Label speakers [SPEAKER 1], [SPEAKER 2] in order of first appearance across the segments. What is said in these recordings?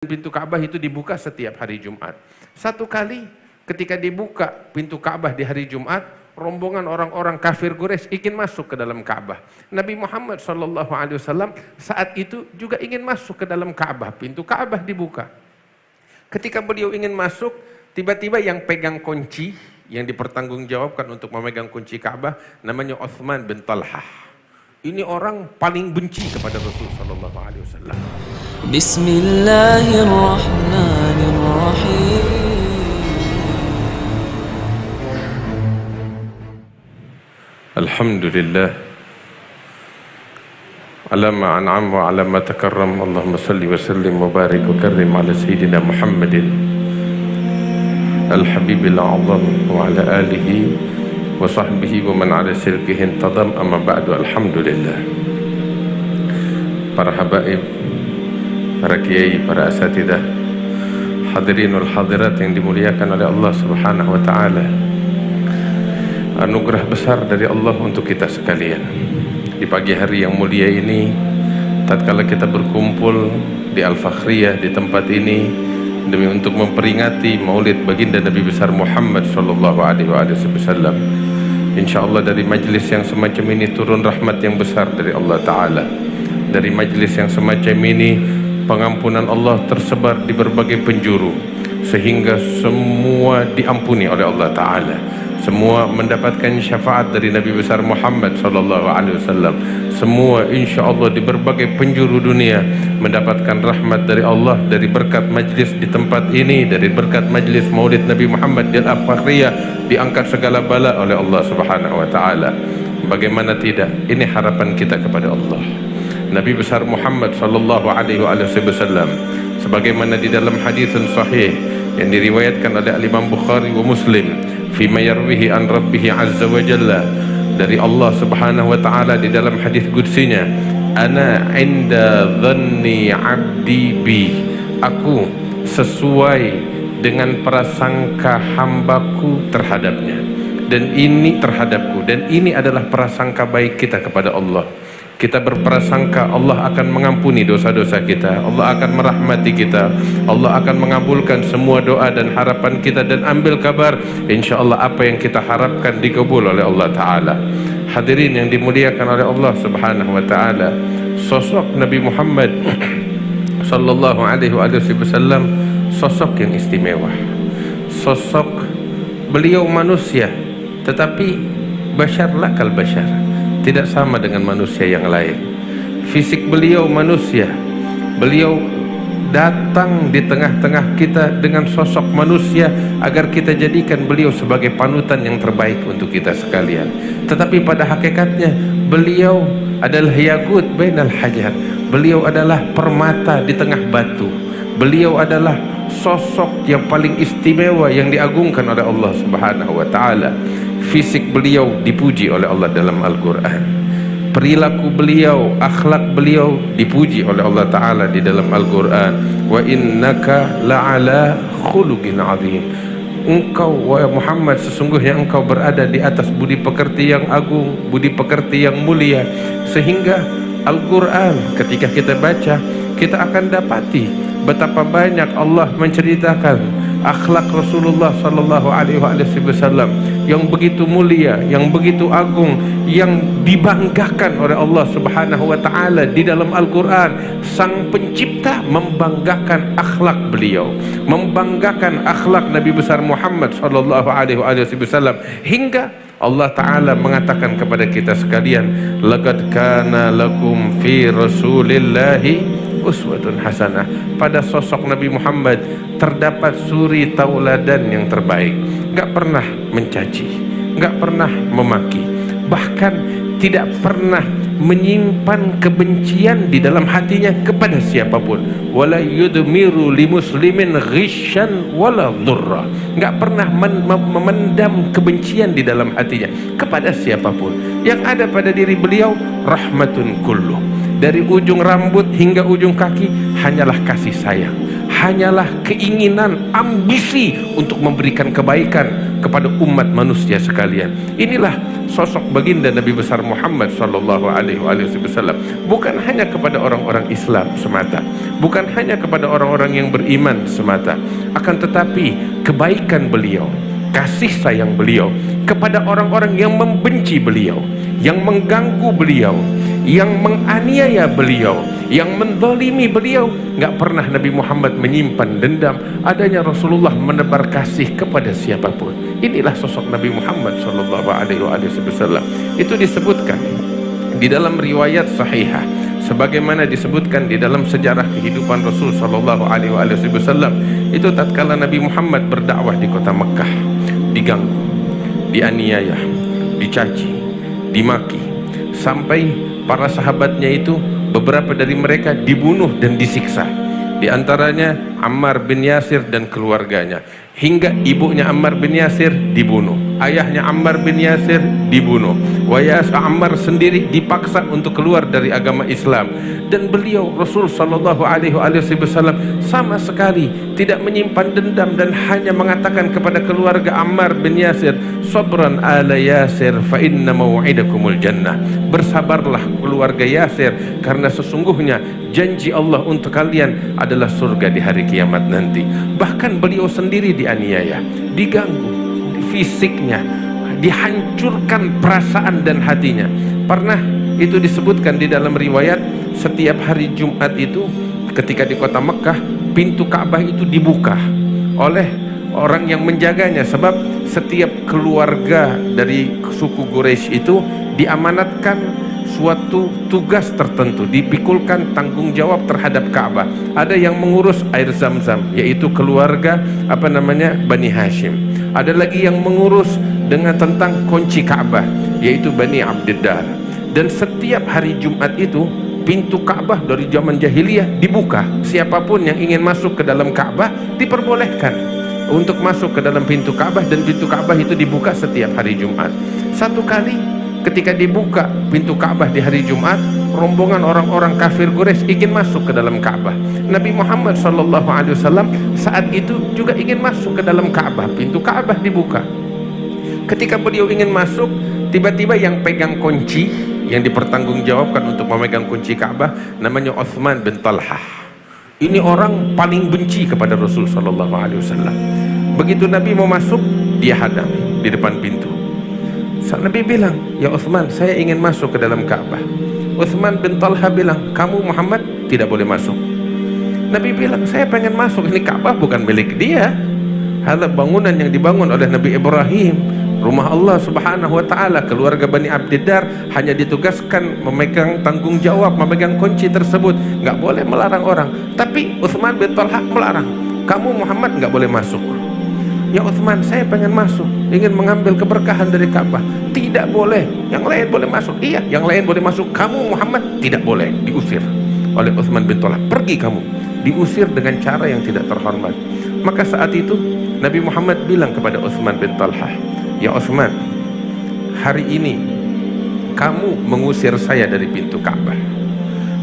[SPEAKER 1] Pintu Ka'bah itu dibuka setiap hari Jumat. Satu kali ketika dibuka pintu Ka'bah di hari Jumat, rombongan orang-orang kafir Quraisy ingin masuk ke dalam Ka'bah. Nabi Muhammad SAW saat itu juga ingin masuk ke dalam Ka'bah. Pintu Ka'bah dibuka. Ketika beliau ingin masuk, tiba-tiba yang pegang kunci, yang dipertanggungjawabkan untuk memegang kunci Ka'bah, namanya Utsman bin Talhah. Ini orang paling benci kepada Rasul sallallahu alaihi wasallam.
[SPEAKER 2] Bismillahirrahmanirrahim.
[SPEAKER 1] Alhamdulillah. Ala ma an'am wa ala ma takarram. Allahumma salli wa sallim wa barik wa karrim ala sayyidina Muhammadin al-habibil a'zam wa ala alihi wa sahbihi wa man ala sirkihi intadam, amma ba'du. Alhamdulillah. Para habaib, para kiai, para asatidah, hadirin wal hadirat yang dimuliakan oleh Allah Subhanahu wa taala. Anugerah besar dari Allah untuk kita sekalian. Di pagi hari yang mulia ini, tatkala kita berkumpul di Al-Fakhriyah, di tempat ini demi untuk memperingati Maulid baginda Nabi besar Muhammad sallallahu alaihi wasallam. Insyaallah dari majlis yang semacam ini turun rahmat yang besar dari Allah Ta'ala. Dari majlis yang semacam ini pengampunan Allah tersebar di berbagai penjuru, sehingga semua diampuni oleh Allah Ta'ala. Semua mendapatkan syafaat dari Nabi besar Muhammad SAW. Semua insyaallah di berbagai penjuru dunia mendapatkan rahmat dari Allah, dari berkat majlis di tempat ini, dari berkat majlis Maulid Nabi Muhammad di Al-Fakhriyah, diangkat segala bala oleh Allah Subhanahu wa taala. Bagaimana tidak? Ini harapan kita kepada Allah. Nabi besar Muhammad sallallahu alaihi wasallam sebagaimana di dalam hadis sahih yang diriwayatkan oleh Imam Bukhari wa Muslim, fima yarwihi an rabbih azza wa jalla, dari Allah Subhanahu wa taala di dalam hadis qudsinya, ana inda dhanni 'abdi bi, aku sesuai dengan prasangka hambaku terhadapnya, dan ini terhadapku, dan ini adalah prasangka baik kita kepada Allah. Kita berprasangka Allah akan mengampuni dosa-dosa kita, Allah akan merahmati kita, Allah akan mengabulkan semua doa dan harapan kita, dan ambil kabar insyaallah apa yang kita harapkan dikabul oleh Allah Ta'ala. Hadirin yang dimuliakan oleh Allah Subhanahu wa Ta'ala, sosok Nabi Muhammad sallallahu alaihi wasallam sosok yang istimewa. Sosok beliau manusia, tetapi bashar la kal bashar, tidak sama dengan manusia yang lain. Fisik beliau manusia, beliau datang di tengah-tengah kita dengan sosok manusia agar kita jadikan beliau sebagai panutan yang terbaik untuk kita sekalian. Tetapi pada hakikatnya beliau adalah yaqut bainal hajar, beliau adalah permata di tengah batu. Beliau adalah sosok yang paling istimewa yang diagungkan oleh Allah Subhanahu wa taala. Fisik beliau dipuji oleh Allah dalam Al-Quran. Perilaku beliau, akhlak beliau dipuji oleh Allah Ta'ala di dalam Al-Quran. Wa innaka la'ala khuluqin azim. Engkau wahai Muhammad, sesungguhnya engkau berada di atas budi pekerti yang agung, budi pekerti yang mulia. Sehingga Al-Quran ketika kita baca, kita akan dapati betapa banyak Allah menceritakan akhlak Rasulullah sallallahu alaihi wasallam yang begitu mulia, yang begitu agung, yang dibanggakan oleh Allah Subhanahu wa taala di dalam Al-Qur'an. Sang pencipta membanggakan akhlak beliau, membanggakan akhlak Nabi besar Muhammad sallallahu alaihi wasallam, hingga Allah Ta'ala mengatakan kepada kita sekalian, laqad kana lakum fi rasulillahi uswatun hasanah. Pada sosok Nabi Muhammad terdapat suri tauladan yang terbaik. Gak pernah mencaci, gak pernah memaki, bahkan tidak pernah menyimpan kebencian di dalam hatinya kepada siapapun. Wala yudmiru li muslimin ghishan wala dhurra. Gak pernah memendam kebencian di dalam hatinya kepada siapapun. Yang ada pada diri beliau rahmatun kulluh. Dari ujung rambut hingga ujung kaki hanyalah kasih sayang. hanyalah keinginan, ambisi untuk memberikan kebaikan kepada umat manusia sekalian. Inilah sosok baginda Nabi besar Muhammad sallallahu alaihi wasallam, bukan hanya kepada orang-orang Islam semata, bukan hanya kepada orang-orang yang beriman semata, akan tetapi kebaikan beliau, kasih sayang beliau kepada orang-orang yang membenci beliau, yang mengganggu beliau, yang menganiaya beliau, yang menzalimi beliau. Nggak pernah Nabi Muhammad menyimpan dendam. Adanya Rasulullah menebar kasih kepada siapapun. Inilah sosok Nabi Muhammad sallallahu alaihi wasallam. Itu disebutkan di dalam riwayat sahihah, sebagaimana disebutkan di dalam sejarah kehidupan Rasul sallallahu alaihi wasallam. Itu tatkala Nabi Muhammad berdakwah di kota Mekah, diganggu, dianiaya, dicaci, dimaki, sampai para sahabatnya itu beberapa dari mereka dibunuh dan disiksa. Di antaranya Ammar bin Yasir dan keluarganya, hingga ibunya Ammar bin Yasir dibunuh, ayahnya Ammar bin Yasir dibunuh, Ammar sendiri dipaksa untuk keluar dari agama Islam. Dan beliau Rasul sallallahu alaihi wasallam sama sekali tidak menyimpan dendam dan hanya mengatakan kepada keluarga Ammar bin Yasir, sabran ala Yasir fa inna mau'idakumul jannah. Bersabarlah keluarga Yasir, karena sesungguhnya janji Allah untuk kalian adalah surga di hari kiamat nanti. Bahkan beliau sendiri dianiaya, diganggu fisiknya, dihancurkan perasaan dan hatinya. Pernah itu disebutkan di dalam riwayat, setiap hari Jumat itu ketika di kota Mekah, pintu Ka'bah itu dibuka oleh orang yang menjaganya, sebab setiap keluarga dari suku Quraisy itu diamanatkan suatu tugas tertentu, dipikulkan tanggung jawab terhadap Ka'bah. Ada yang mengurus air Zam-Zam, yaitu keluarga Bani Hashim. Ada lagi yang mengurus dengan tentang kunci Ka'bah, yaitu Bani Abdiddar. Dan setiap hari Jumat itu pintu Ka'bah dari zaman jahiliyah dibuka. Siapapun yang ingin masuk ke dalam Ka'bah diperbolehkan untuk masuk ke dalam pintu Ka'bah, dan pintu Ka'bah itu dibuka setiap hari Jumat. Satu kali ketika dibuka pintu Ka'bah di hari Jumat, rombongan orang-orang kafir Quraisy ingin masuk ke dalam Ka'bah. Nabi Muhammad sallallahu alaihi wasallam saat itu juga ingin masuk ke dalam Ka'bah. Pintu Ka'bah dibuka. Ketika beliau ingin masuk, tiba-tiba yang pegang kunci, yang dipertanggungjawabkan untuk memegang kunci Ka'bah, namanya Utsman bin Talhah. Ini orang paling benci kepada Rasul sallallahu alaihi wasallam. Begitu Nabi mau masuk, dia hadang di depan pintu. Nabi bilang, ya Utsman, saya ingin masuk ke dalam Ka'bah. Utsman bin Talha bilang, kamu Muhammad tidak boleh masuk. Nabi bilang, saya pengen masuk, ini Ka'bah bukan milik dia. Ada bangunan yang dibangun oleh Nabi Ibrahim, rumah Allah subhanahu wa ta'ala. Keluarga Bani Abdiddar hanya ditugaskan memegang tanggung jawab, memegang kunci tersebut, nggak boleh melarang orang. Tapi Utsman bin Talha melarang, kamu Muhammad nggak boleh masuk. Ya Utsman, saya pengen masuk, ingin mengambil keberkahan dari Ka'bah. Tidak boleh, yang lain boleh masuk. Iya, yang lain boleh masuk, kamu Muhammad tidak boleh. Diusir oleh Utsman bin Talha, pergi kamu. Diusir dengan cara yang tidak terhormat. Maka saat itu Nabi Muhammad bilang kepada Utsman bin Talha, ya Utsman, hari ini kamu mengusir saya dari pintu Ka'bah.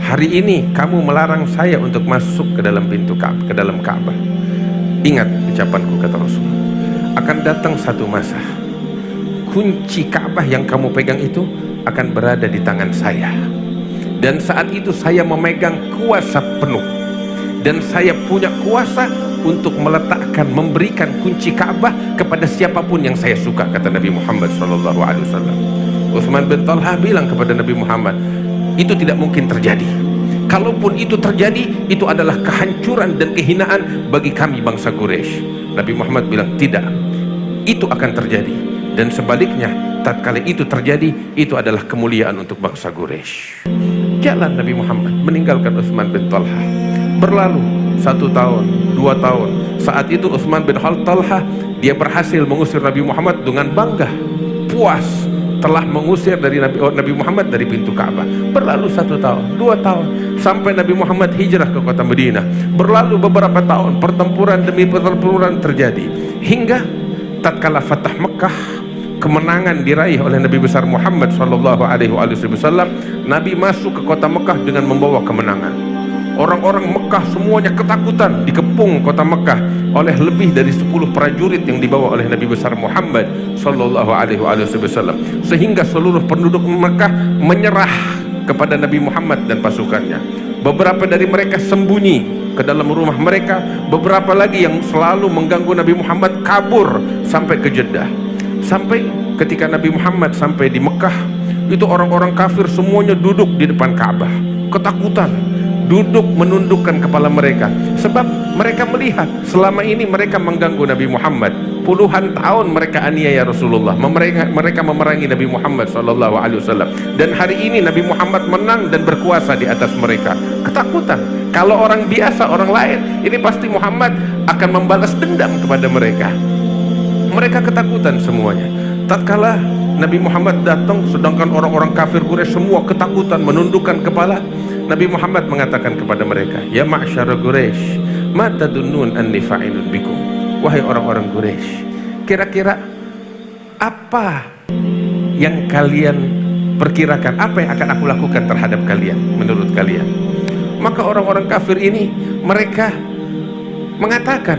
[SPEAKER 1] Hari ini kamu melarang saya untuk masuk ke dalam pintu Ka'bah, ke dalam Ka'bah. Ingat ucapanku, kata Rasul, akan datang satu masa kunci Ka'bah yang kamu pegang itu akan berada di tangan saya, dan saat itu saya memegang kuasa penuh, dan saya punya kuasa untuk meletakkan, memberikan kunci Ka'bah kepada siapapun yang saya suka, kata Nabi Muhammad SAW. Utsman bin Talha bilang kepada Nabi Muhammad, itu tidak mungkin terjadi. Kalaupun itu terjadi, itu adalah kehancuran dan kehinaan bagi kami bangsa Quraisy. Nabi Muhammad bilang, tidak, itu akan terjadi. Dan sebaliknya, tatkala itu terjadi, itu adalah kemuliaan untuk bangsa Quraisy. Jalan Nabi Muhammad meninggalkan Utsman bin Talha. Berlalu 1 tahun, 2 tahun. Saat itu Utsman bin Talha, dia berhasil mengusir Nabi Muhammad dengan bangga, puas telah mengusir dari Nabi Muhammad dari pintu Ka'bah. Berlalu 1 tahun, 2 tahun, sampai Nabi Muhammad hijrah ke kota Madinah. Berlalu beberapa tahun, pertempuran demi pertempuran terjadi, hingga tatkala Fatah Mekah, kemenangan diraih oleh Nabi besar Muhammad sallallahu alaihi wasallam. Nabi masuk ke kota Mekah dengan membawa kemenangan. Orang-orang Mekah semuanya ketakutan. Dikepung kota Mekah oleh lebih dari 10 prajurit yang dibawa oleh Nabi besar Muhammad sallallahu alaihi wasallam, sehingga seluruh penduduk Mekah menyerah kepada Nabi Muhammad dan pasukannya. Beberapa dari mereka sembunyi ke dalam rumah mereka, beberapa lagi yang selalu mengganggu Nabi Muhammad kabur sampai ke Jeddah. Sampai ketika Nabi Muhammad sampai di Mekah, itu orang-orang kafir semuanya duduk di depan Ka'bah, ketakutan, duduk menundukkan kepala mereka, sebab mereka melihat selama ini mereka mengganggu Nabi Muhammad. Puluhan tahun mereka aniaya Rasulullah, mereka memerangi Nabi Muhammad SAW, dan hari ini Nabi Muhammad menang dan berkuasa di atas mereka. Ketakutan, kalau orang biasa, orang lain, ini pasti Muhammad akan membalas dendam kepada mereka. Mereka ketakutan semuanya. Tatkala Nabi Muhammad datang, sedangkan orang-orang kafir Quraisy semua ketakutan menundukkan kepala, Nabi Muhammad mengatakan kepada mereka, ya ma'syara Quraisy, ma tadunnun anni fa'ilun bikum. Wahai orang-orang Quraisy, kira-kira apa yang kalian perkirakan, apa yang akan aku lakukan terhadap kalian, menurut kalian? Maka orang-orang kafir ini, mereka mengatakan,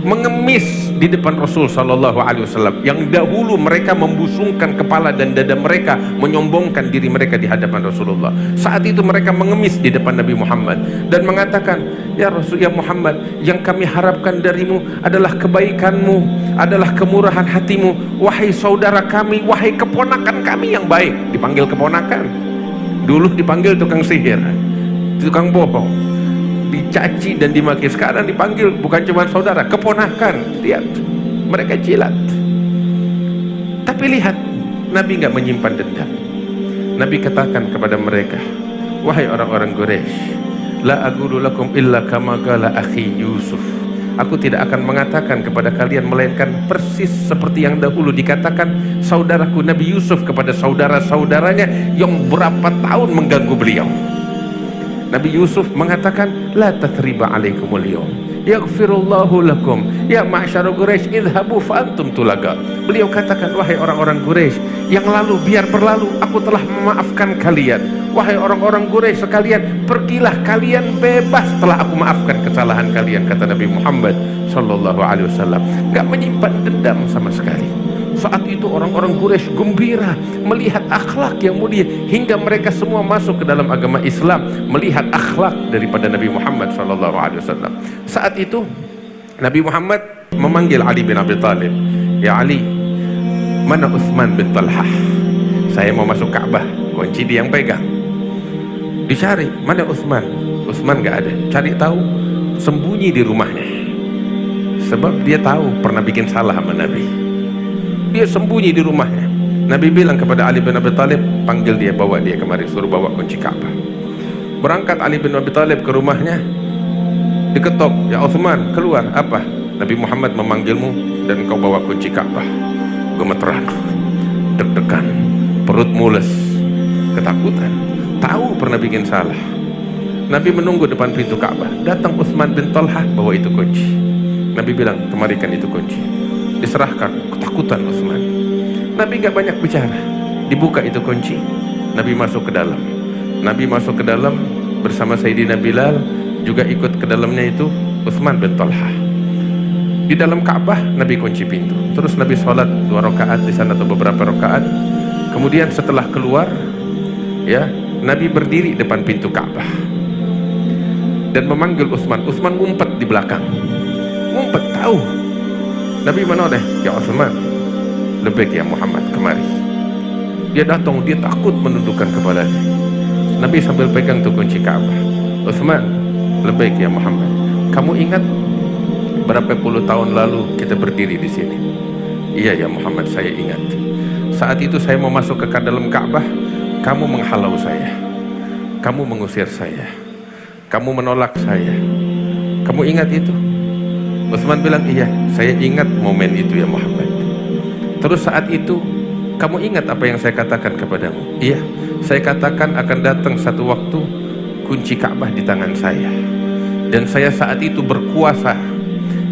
[SPEAKER 1] mengemis di depan Rasul sallallahu alaihi wasallam, yang dahulu mereka membusungkan kepala dan dada mereka, menyombongkan diri mereka di hadapan Rasulullah. Saat itu mereka mengemis di depan Nabi Muhammad dan mengatakan, ya Rasul, ya Muhammad, yang kami harapkan darimu adalah kebaikanmu, adalah kemurahan hatimu. Wahai saudara kami, wahai keponakan kami yang baik. Dipanggil keponakan, dulu dipanggil tukang sihir, tukang bohong, dicaci dan dimaki. Sekarang dipanggil bukan cuma saudara, keponakan. Lihat, mereka jilat. Tapi lihat, Nabi nggak menyimpan dendam. Nabi katakan kepada mereka, wahai orang-orang Quraisy, la aqulu lakum illa kama qala akhi Yusuf. Aku tidak akan mengatakan kepada kalian melainkan persis seperti yang dahulu dikatakan saudaraku Nabi Yusuf kepada saudara-saudaranya yang berapa tahun mengganggu beliau. Nabi Yusuf mengatakan, la tathriba alaikumul yawm yaghfirullahu lakum ya ma'syara Quraisy idhabu fa antum tulaqa. Beliau katakan, wahai orang-orang Quraisy, yang lalu biar berlalu, aku telah memaafkan kalian. Wahai orang-orang Quraisy sekalian, pergilah kalian bebas setelah aku maafkan kesalahan kalian, kata Nabi Muhammad sallallahu alaihi wasallam. Enggak menyimpan dendam sama sekali. Saat itu orang-orang Quraisy gembira melihat akhlak yang mulia, hingga mereka semua masuk ke dalam agama Islam melihat akhlak daripada Nabi Muhammad SAW. Saat itu Nabi Muhammad memanggil Ali bin Abi Thalib, ya Ali, mana Utsman bin Talhah? Saya mau masuk Ka'bah, kunci dia yang pegang. Dicari, mana Utsman? Utsman gak ada. Cari tahu, sembunyi di rumahnya, sebab dia tahu pernah bikin salah sama Nabi. Dia sembunyi di rumahnya. Nabi bilang kepada Ali bin Abi Thalib, panggil dia, bawa dia kemari, suruh bawa kunci Ka'bah. Berangkat Ali bin Abi Thalib ke rumahnya, diketok, ya Utsman, keluar. Apa? Nabi Muhammad memanggilmu dan kau bawa kunci Ka'bah. Gemeteran, deg-degan, perut mules, ketakutan, tahu pernah bikin salah. Nabi menunggu depan pintu Ka'bah. Datang Utsman bin Talhah bawa itu kunci. Nabi bilang, kemarikan itu kunci. Diserahkan, ketakutan Utsman. Nabi gak banyak bicara, dibuka itu kunci. Nabi masuk ke dalam. Nabi masuk ke dalam bersama Sayyidina Bilal, juga ikut ke dalamnya itu Utsman bin Talhah. Di dalam Ka'bah Nabi kunci pintu. Terus Nabi sholat 2 rakaat di sana atau beberapa rakaat. Kemudian setelah keluar, ya, Nabi berdiri depan pintu Ka'bah dan memanggil Utsman. Utsman ngumpet di belakang, ngumpet, tahu. Nabi menoleh, ya Utsman, lebih ya Muhammad, kemari. Dia datang, dia takut menundukkan kepalanya. Nabi sambil pegang tuh kunci Ka'bah. Utsman, lebih ya Muhammad, kamu ingat berapa puluh tahun lalu kita berdiri di sini? Iya ya Muhammad, saya ingat. Saat itu saya mau masuk ke dalam Ka'bah, kamu menghalau saya, kamu mengusir saya, kamu menolak saya. Kamu ingat itu? Utsman bilang, iya, saya ingat momen itu ya Muhammad. Terus saat itu, kamu ingat apa yang saya katakan kepadamu? Iya, saya katakan akan datang satu waktu kunci Ka'bah di tangan saya, dan saya saat itu berkuasa,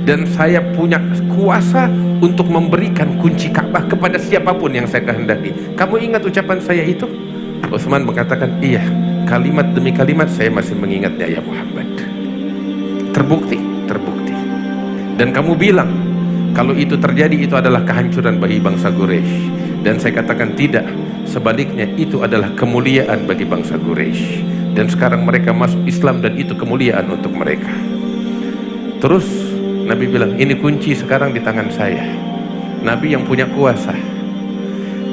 [SPEAKER 1] dan saya punya kuasa untuk memberikan kunci Ka'bah kepada siapapun yang saya kehendaki. Kamu ingat ucapan saya itu? Utsman mengatakan, iya, kalimat demi kalimat saya masih mengingatnya ya Muhammad. Terbukti. Dan kamu bilang kalau itu terjadi itu adalah kehancuran bagi bangsa Quraisy. Dan saya katakan tidak, sebaliknya itu adalah kemuliaan bagi bangsa Quraisy. Dan sekarang mereka masuk Islam dan itu kemuliaan untuk mereka. Terus Nabi bilang, ini kunci sekarang di tangan saya. Nabi yang punya kuasa.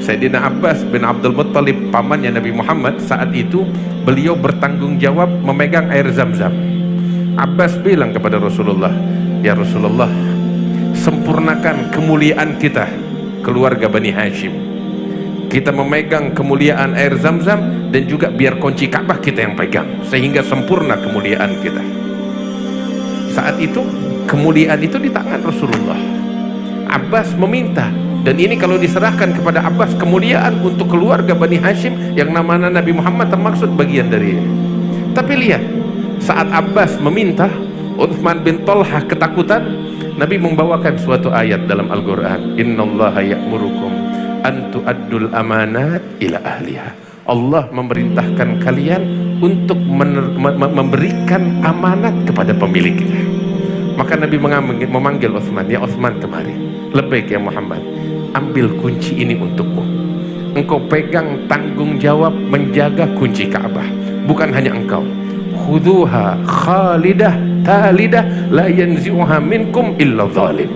[SPEAKER 1] Sayyidina Abbas bin Abdul Muttalib, pamannya Nabi Muhammad, saat itu beliau bertanggung jawab memegang air Zam-Zam. Abbas bilang kepada Rasulullah, ya Rasulullah, sempurnakan kemuliaan kita, keluarga Bani Hashim. Kita memegang kemuliaan air Zam-Zam dan juga biar kunci Ka'bah kita yang pegang, sehingga sempurna kemuliaan kita. Saat itu kemuliaan itu di tangan Rasulullah. Abbas meminta, dan ini kalau diserahkan kepada Abbas, kemuliaan untuk keluarga Bani Hashim yang namanya Nabi Muhammad termaksud bagian dari ini. Tapi lihat, saat Abbas meminta, Uthman bin Talha ketakutan, Nabi membawakan suatu ayat dalam Al-Quran, innallaha ya'murukum an tu'addul amanat ila ahliha. Allah memerintahkan kalian untuk memberikan amanat kepada pemiliknya. Maka Nabi memanggil Uthman, ya Uthman kemari. Labbaik ya Muhammad, ambil kunci ini untukmu. Engkau pegang tanggung jawab menjaga kunci Ka'bah. Bukan hanya engkau. Khuduha khalidah talidah la yanzi'uha minkum illa zalim.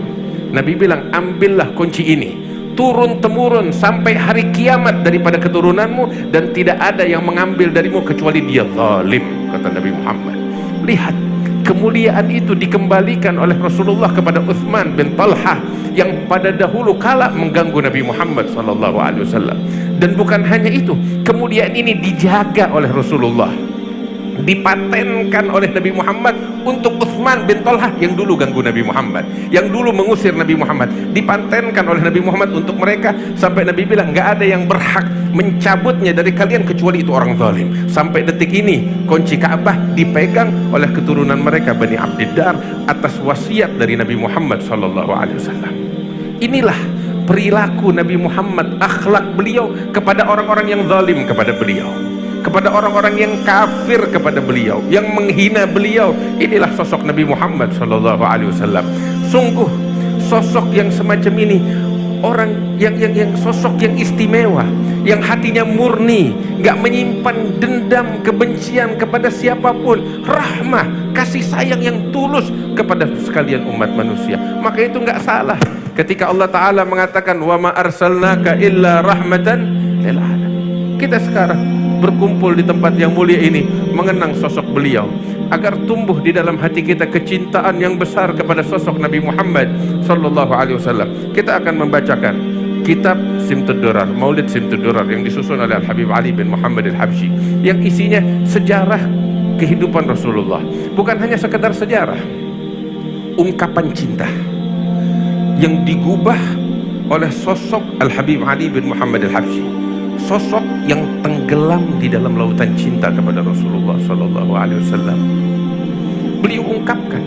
[SPEAKER 1] Nabi bilang, ambillah kunci ini, turun temurun sampai hari kiamat daripada keturunanmu, dan tidak ada yang mengambil darimu kecuali dia zalim, kata Nabi Muhammad. Lihat, kemuliaan itu dikembalikan oleh Rasulullah kepada Uthman bin Talha yang pada dahulu kala mengganggu Nabi Muhammad SAW. Dan bukan hanya itu, kemuliaan ini dijaga oleh Rasulullah, dipatenkan oleh Nabi Muhammad untuk Uthman bin Talha yang dulu ganggu Nabi Muhammad, yang dulu mengusir Nabi Muhammad. Dipatenkan oleh Nabi Muhammad untuk mereka, sampai Nabi bilang gak ada yang berhak mencabutnya dari kalian kecuali itu orang zalim. Sampai detik ini kunci Ka'bah dipegang oleh keturunan mereka, Bani Abdiddar, atas wasiat dari Nabi Muhammad SAW. Inilah perilaku Nabi Muhammad, akhlak beliau kepada orang-orang yang zalim kepada beliau, kepada orang-orang yang kafir kepada beliau, yang menghina beliau. Inilah sosok Nabi Muhammad SAW. Sungguh sosok yang semacam ini, orang yang sosok yang istimewa, yang hatinya murni, gak menyimpan dendam, kebencian kepada siapapun, rahmah, kasih sayang yang tulus kepada sekalian umat manusia. Maka itu gak salah ketika Allah Ta'ala mengatakan wa ma arsalnaka illa rahmatan lil alamin. Kita sekarang berkumpul di tempat yang mulia ini mengenang sosok beliau, agar tumbuh di dalam hati kita kecintaan yang besar kepada sosok Nabi Muhammad SAW. Kita akan membacakan kitab Simtud Durar, Maulid Simtud Durar, yang disusun oleh Al-Habib Ali bin Muhammad Al-Habsyi, yang isinya sejarah kehidupan Rasulullah. Bukan hanya sekedar sejarah, ungkapan cinta yang digubah oleh sosok Al-Habib Ali bin Muhammad Al-Habsyi, sosok yang tenggelam di dalam lautan cinta kepada Rasulullah SAW. Beliau ungkapkan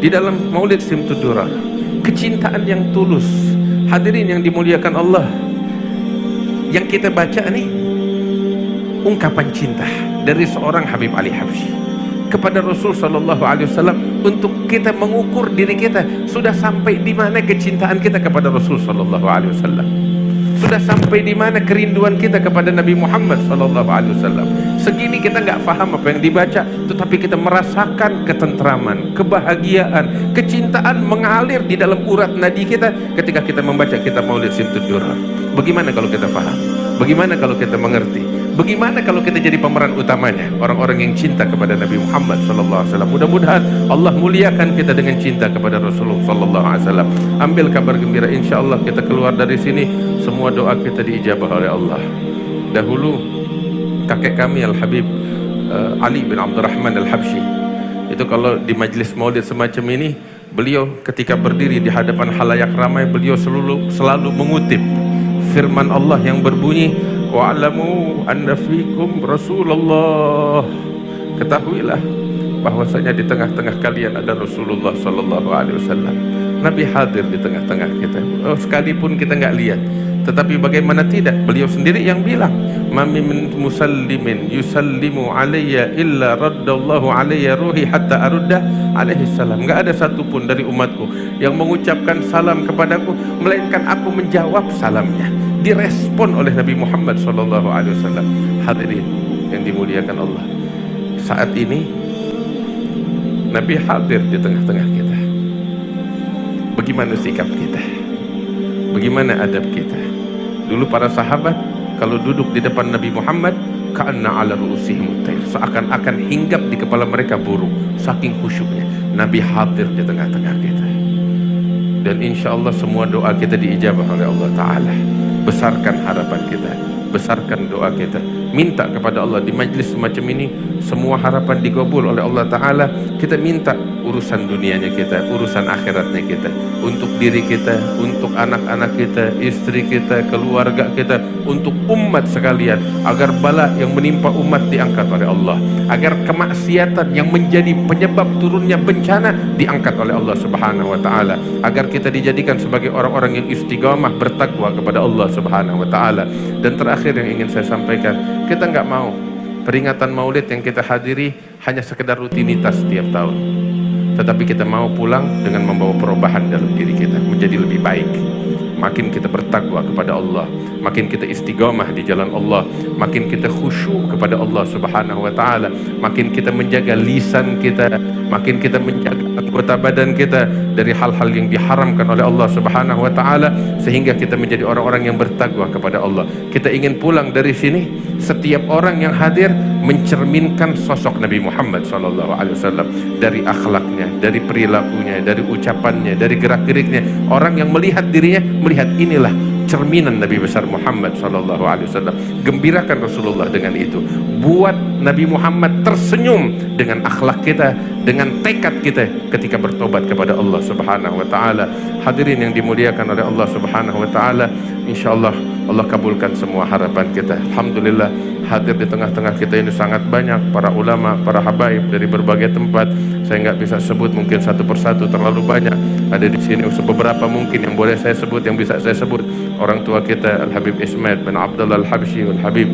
[SPEAKER 1] di dalam Maulid Simtud Durar kecintaan yang tulus. Hadirin yang dimuliakan Allah, yang kita baca nih ungkapan cinta dari seorang Habib Ali Habsyi kepada Rasul SAW, untuk kita mengukur diri kita sudah sampai di mana kecintaan kita kepada Rasul SAW, sudah sampai di mana kerinduan kita kepada Nabi Muhammad SAW. Segini kita nggak paham apa yang dibaca, tetapi kita merasakan ketentraman, kebahagiaan, kecintaan mengalir di dalam urat nadi kita ketika kita membaca kitab Maulid Simtud Durar. Bagaimana kalau kita paham? Bagaimana kalau kita mengerti? Bagaimana kalau kita jadi pemeran utamanya, orang-orang yang cinta kepada Nabi Muhammad SAW? Mudah-mudahan Allah muliakan kita dengan cinta kepada Rasulullah SAW. Ambil kabar gembira, insya Allah kita keluar dari sini semua doa kita diijabah oleh Allah. Dahulu kakek kami Al-Habib Ali bin Abdurrahman Al-Habsyi itu kalau di majlis maulid semacam ini, beliau ketika berdiri di hadapan halayak ramai, beliau selalu mengutip firman Allah yang berbunyi, wa'alamu anna fikum Rasulullah. Ketahuilah bahwasanya di tengah-tengah kalian ada Rasulullah SAW. Nabi hadir di tengah-tengah kita, sekalipun kita nggak lihat. Tetapi bagaimana tidak, beliau sendiri yang bilang, ma min musallimin yusallimu alayya illa raddallahu alayya ruhi hatta arudda alaihi salam. Enggak ada satupun dari umatku yang mengucapkan salam kepadaku melainkan aku menjawab salamnya, direspon oleh Nabi Muhammad SAW. Hadirin yang dimuliakan Allah, saat ini Nabi hadir di tengah-tengah kita. Bagaimana sikap kita? Bagaimana adab kita? Dulu para sahabat kalau duduk di depan Nabi Muhammad, ka'anna ala ru'usihim at-tayr, seakan-akan hinggap di kepala mereka burung, saking khusyuknya. Nabi hadir di tengah-tengah kita. Dan insya Allah semua doa kita diijabah oleh Allah Ta'ala. Besarkan harapan kita, besarkan doa kita, minta kepada Allah di majlis semacam ini semua harapan dikabul oleh Allah Ta'ala. Kita minta urusan dunianya kita, urusan akhiratnya kita, untuk diri kita, untuk anak-anak kita, istri kita, keluarga kita, untuk umat sekalian, agar bala yang menimpa umat diangkat oleh Allah, agar kemaksiatan yang menjadi penyebab turunnya bencana diangkat oleh Allah Subhanahu wa Ta'ala, agar kita dijadikan sebagai orang-orang yang istiqamah bertakwa kepada Allah Subhanahu wa Ta'ala. Dan terakhir yang ingin saya sampaikan, kita nggak mau peringatan Maulid yang kita hadiri hanya sekedar rutinitas setiap tahun, tetapi kita mau pulang dengan membawa perubahan dalam diri kita menjadi lebih baik. Makin kita bertakwa kepada Allah, makin kita istiqamah di jalan Allah, makin kita khusyuk kepada Allah Subhanahu wa Ta'ala, makin kita menjaga lisan kita, makin kita menjaga anggota badan kita dari hal-hal yang diharamkan oleh Allah Subhanahu wa Ta'ala, sehingga kita menjadi orang-orang yang bertakwa kepada Allah. Kita ingin pulang dari sini, setiap orang yang hadir mencerminkan sosok Nabi Muhammad SAW, dari akhlaknya, dari perilakunya, dari ucapannya, dari gerak-geriknya. Orang yang melihat dirinya melihat inilah cerminan Nabi besar Muhammad SAW. Gembirakan Rasulullah dengan itu. Buat Nabi Muhammad tersenyum dengan akhlak kita, dengan tekad kita ketika bertobat kepada Allah Subhanahu wa Ta'ala. Hadirin yang dimuliakan oleh Allah Subhanahu wa Ta'ala, insyaallah Allah kabulkan semua harapan kita. Alhamdulillah, hadir di tengah-tengah kita ini sangat banyak para ulama, para habaib dari berbagai tempat. Saya nggak bisa sebut mungkin satu persatu, terlalu banyak ada di sini. Beberapa mungkin yang boleh saya sebut, yang bisa saya sebut, orang tua kita Al-Habib Ismail bin Abdullah Al-Habsyi, Al-Habib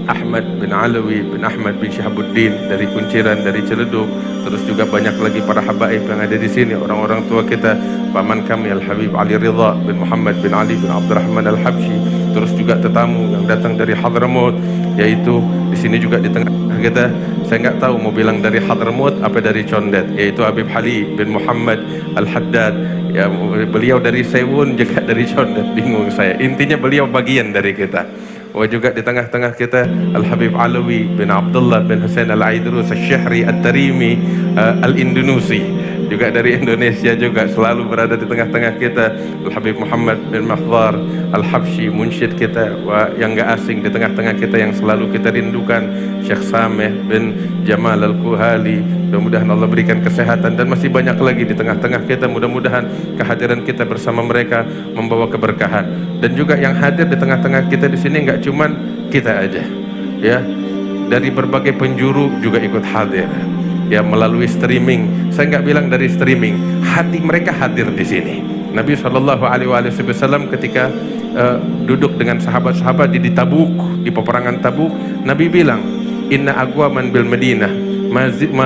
[SPEAKER 1] Ahmad bin Alawi bin Ahmad bin Syihabuddin dari Kunciran, dari Ciledug. Terus juga banyak lagi para habaib yang ada di sini, orang-orang tua kita, paman kami Al-Habib Ali Ridha bin Muhammad bin Ali bin Abdurrahman Al-Habsyi. Terus juga tetamu yang datang dari Hadramaut, yaitu di sini juga di tengah kita, saya nggak tahu mau bilang dari Hadramaut apa dari Condet, yaitu Habib Ali bin Muhammad Al-Haddad. Ya, beliau dari Sewun juga dari Condet, bingung saya. Intinya beliau bagian dari kita. Juga di tengah-tengah kita Al-Habib Alawi bin Abdullah bin Husain Al-Aidrus Al-Syahri Al-Tarimi Al-Indonesia, juga dari Indonesia, juga selalu berada di tengah-tengah kita. Al-Habib Muhammad bin Mahdhar Al-Habsyi, munsyid kita, yang gak asing di tengah-tengah kita, yang selalu kita rindukan, Syekh Sameh bin Jamal Al-Kuhali. Mudah-mudahan Allah berikan kesehatan, dan masih banyak lagi di tengah-tengah kita. Mudah-mudahan kehadiran kita bersama mereka membawa keberkahan. Dan juga yang hadir di tengah-tengah kita di sini nggak cuman kita aja, ya, dari berbagai penjuru juga ikut hadir, ya, melalui streaming. Saya nggak bilang dari streaming, hati mereka hadir di sini. Nabi SAW ketika duduk dengan sahabat-sahabat di Tabuk, di peperangan Tabuk, Nabi bilang, Inna aqwaman bil Madinah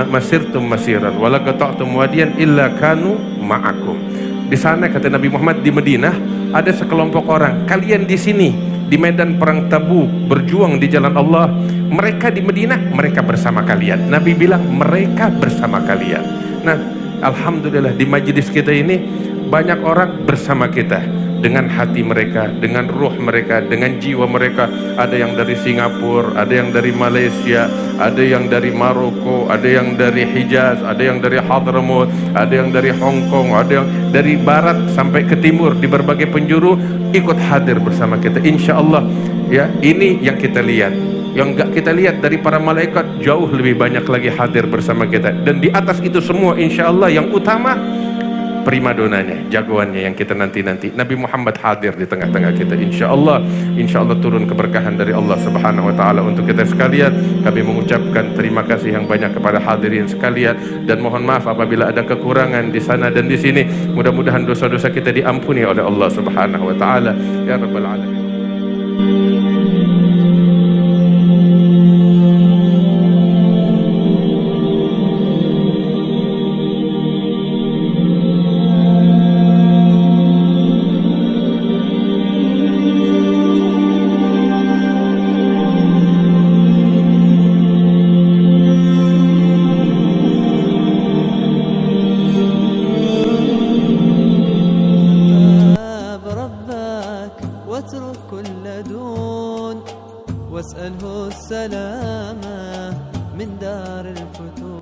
[SPEAKER 1] masirtum masiran wala qata'tum wadiyan illa kanu ma'akum. Di sana, kata Nabi Muhammad, di Madinah ada sekelompok orang, kalian di sini di medan perang Tabuk berjuang di jalan Allah, mereka di Madinah, mereka bersama kalian. Nabi bilang mereka bersama kalian. Nah, alhamdulillah di majelis kita ini banyak orang bersama kita, dengan hati mereka, dengan ruh mereka, dengan jiwa mereka. Ada yang dari Singapura, ada yang dari Malaysia, ada yang dari Maroko, ada yang dari Hijaz, ada yang dari Hadramaut, ada yang dari Hong Kong, ada yang dari barat sampai ke timur, di berbagai penjuru ikut hadir bersama kita. Insya Allah, ya, ini yang kita lihat. Yang enggak kita lihat dari para malaikat jauh lebih banyak lagi hadir bersama kita. Dan di atas itu semua, insya Allah yang utama, primadonanya, jagoannya yang kita nanti-nanti, Nabi Muhammad hadir di tengah-tengah kita. Insya Allah turun keberkahan dari Allah Subhanahu wa Ta'ala untuk kita sekalian. Kami mengucapkan terima kasih yang banyak kepada hadirin sekalian, dan mohon maaf apabila ada kekurangan di sana dan di sini. Mudah-mudahan dosa-dosa kita diampuni oleh Allah Subhanahu wa Ta'ala, ya Rabbal Alamin.
[SPEAKER 2] اللدون واسأله السلامة من دار الفتون.